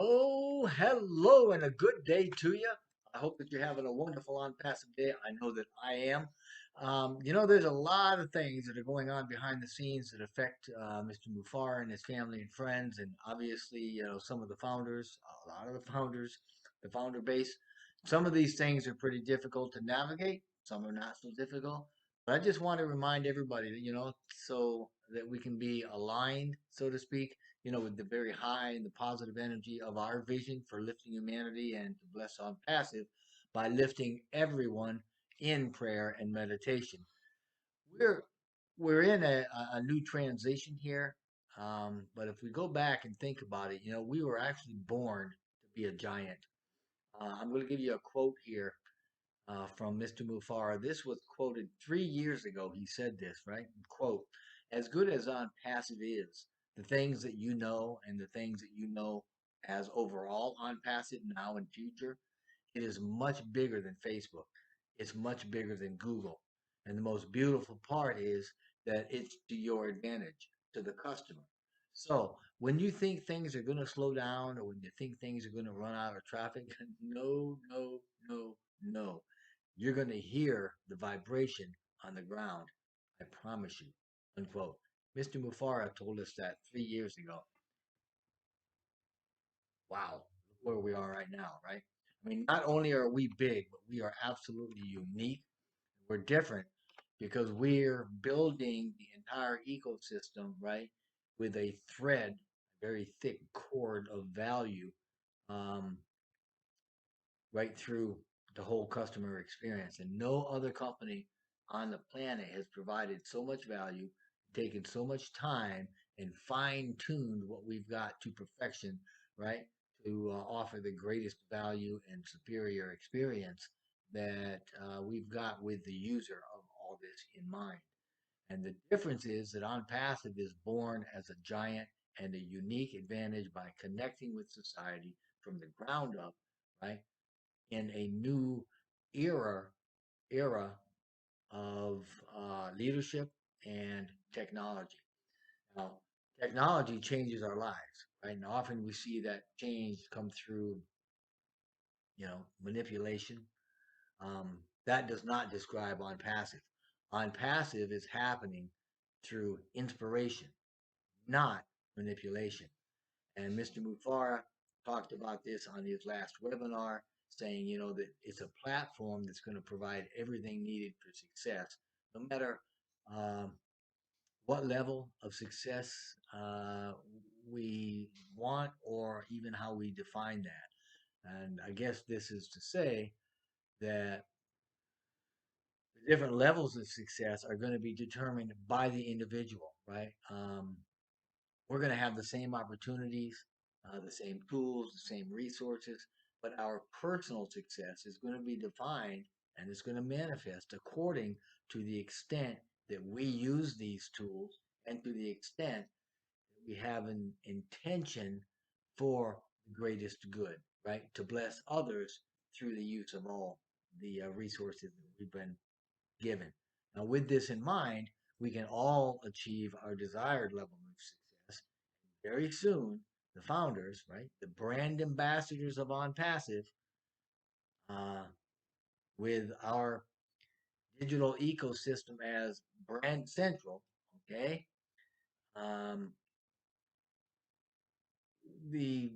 Oh, hello and a good day to you. I hope that you're having a wonderful Onpassive day. I know that I am. There's a lot of things that are going on behind the scenes that affect Mr. Mufar and his family and friends, and obviously, some of the founders, a lot of the founders, the founder base. Some of these things are pretty difficult to navigate. Some are not so difficult. But I just want to remind everybody that, so that we can be aligned, so to speak, with the very high and the positive energy of our vision for lifting humanity and to bless on passive by lifting everyone in prayer and meditation. We're we're in a new transition here, but if we go back and think about it, we were actually born to be a giant. I'm going to give you a quote here from Mr. Mufara. This was quoted 3 years ago. He said this, right? Quote, as good as on passive is, the things that you know and the things that you know as overall on passive now and future, it is much bigger than Facebook. It's much bigger than Google. And the most beautiful part is that it's to your advantage, to the customer. So when you think things are going to slow down or when you think things are going to run out of traffic, no, no, no, no. You're going to hear the vibration on the ground. I promise you. Unquote. Mr. Mufara told us that 3 years ago. Wow, look where we are right now, right? I mean, not only are we big, but we are absolutely unique. We're different because we're building the entire ecosystem, right, with a thread, a very thick cord of value, um, right through the whole customer experience. And no other company on the planet has provided so much value, taken so much time, and fine tuned what we've got to perfection, right? To offer the greatest value and superior experience that we've got with the user of all this in mind. And the difference is that OnPassive is born as a giant and a unique advantage by connecting with society from the ground up, right? In a new era era of leadership and technology. Now, technology changes our lives, right? And often we see that change come through, manipulation. That does not describe on passive. On passive is happening through inspiration, not manipulation. And Mr. Mufara talked about this on his last webinar, saying, that it's a platform that's going to provide everything needed for success, no matter um, what level of success we want or even how we define that. And I guess this is to say that the different levels of success are going to be determined by the individual, right? We're going to have the same opportunities, the same tools, the same resources, but our personal success is going to be defined and it's going to manifest according to the extent that we use these tools and to the extent that we have an intention for the greatest good, right? To bless others through the use of all the resources that we've been given. Now, with this in mind, we can all achieve our desired level of success very soon. The founders, right, the brand ambassadors of OnPassive, uh, with our digital ecosystem as brand central, okay, um, the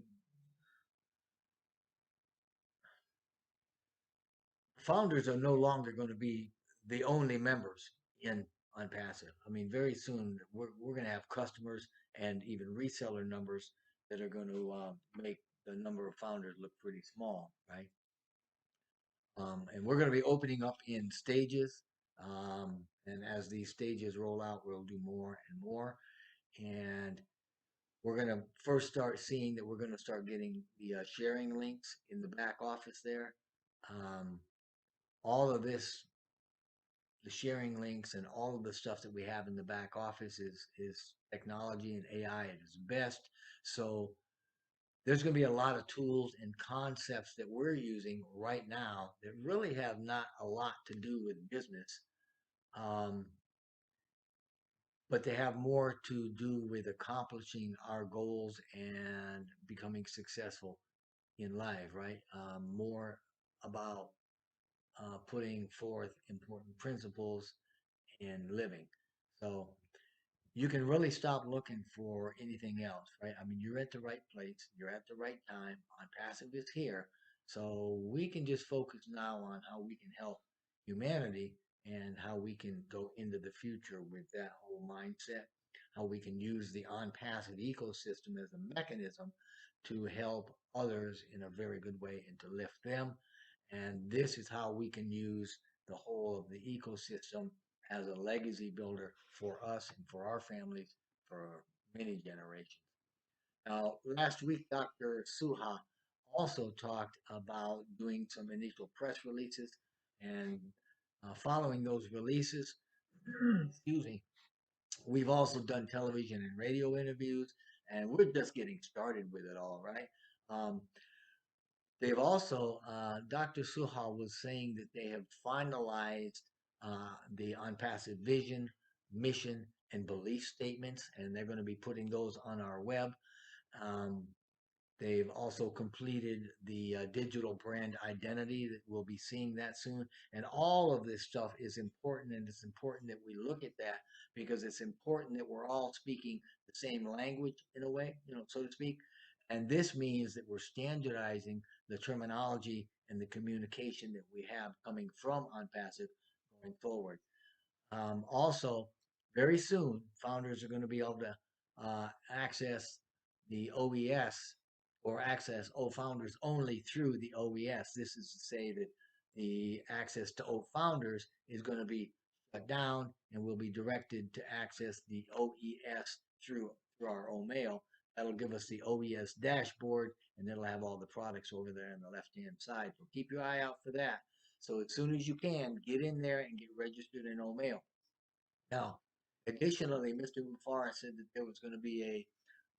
founders are no longer going to be the only members in OnPassive. I mean, very soon we're going to have customers and even reseller numbers that are going to make the number of founders look pretty small, right? And we're going to be opening up in stages. And as these stages roll out, we'll do more and more. And we're going to first start seeing that we're going to start getting the sharing links in the back office there. Um, all of this, the sharing links and all of the stuff that we have in the back office is technology and AI at its best. So there's going to be a lot of tools and concepts that we're using right now that really have not a lot to do with business. Um, but they have more to do with accomplishing our goals and becoming successful in life, right? More about putting forth important principles in living. So you can really stop looking for anything else, right? I mean, you're at the right place, you're at the right time. On Passive is here. So we can just focus now on how we can help humanity and how we can go into the future with that whole mindset, how we can use the on passive ecosystem as a mechanism to help others in a very good way and to lift them. And this is how we can use the whole of the ecosystem as a legacy builder for us and for our families for many generations. Now, last week, Dr. Suha also talked about doing some initial press releases and following those releases, excuse me, we've also done television and radio interviews, and we're just getting started with it all, right? Um, They've also, Dr. Suha was saying that they have finalized the Unpassive vision, mission, and belief statements, and they're going to be putting those on our web. Um, They've also completed the digital brand identity that we'll be seeing that soon. And all of this stuff is important, and it's important that we look at that because it's important that we're all speaking the same language in a way, so to speak. And this means that we're standardizing the terminology and the communication that we have coming from Unpassive going forward. Also, very soon, founders are going to be able to access the OES or access O founders only through the OES. This is to say that the access to O founders is going to be shut down and will be directed to access the OES through our O mail. That'll give us the OES dashboard, and it'll have all the products over there on the left-hand side. So keep your eye out for that. So as soon as you can, get in there and get registered in O mail. Now, additionally, Mr. Mufara said that there was going to be a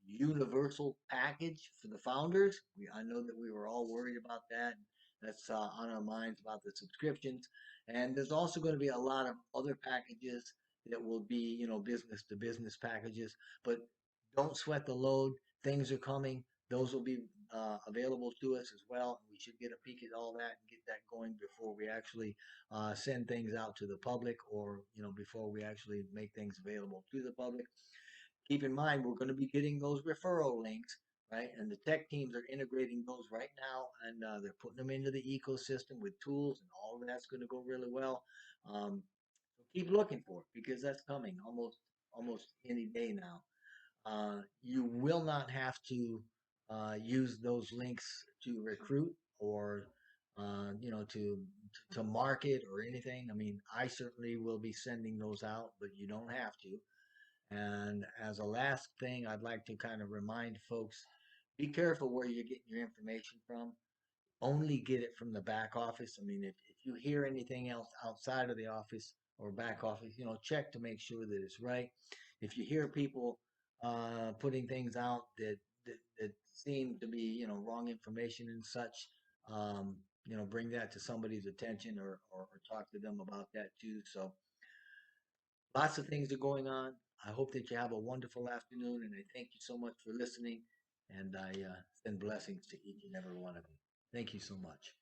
universal package for the founders. I know that we were all worried about that. That's on our minds about the subscriptions. And there's also going to be a lot of other packages that will be, business to business packages. But don't sweat the load. Things are coming. Those will be available to us as well. We should get a peek at all that and get that going before we actually send things out to the public, or before we actually make things available to the public. Keep in mind, we're going to be getting those referral links, right? And the tech teams are integrating those right now, and they're putting them into the ecosystem with tools, and all of that's going to go really well. So keep looking for it because that's coming almost any day now. You will not have to use those links to recruit or to market or anything. I mean, I certainly will be sending those out, but you don't have to. And as a last thing, I'd like to kind of remind folks, be careful where you're getting your information from. Only get it from the back office. I mean, if you hear anything else outside of the office or back office, check to make sure that it's right. If you hear people putting things out that seem to be, wrong information and such, bring that to somebody's attention, or talk to them about that too. So lots of things are going on. I hope that you have a wonderful afternoon, and I thank you so much for listening. And I send blessings to each and every one of you. Thank you so much.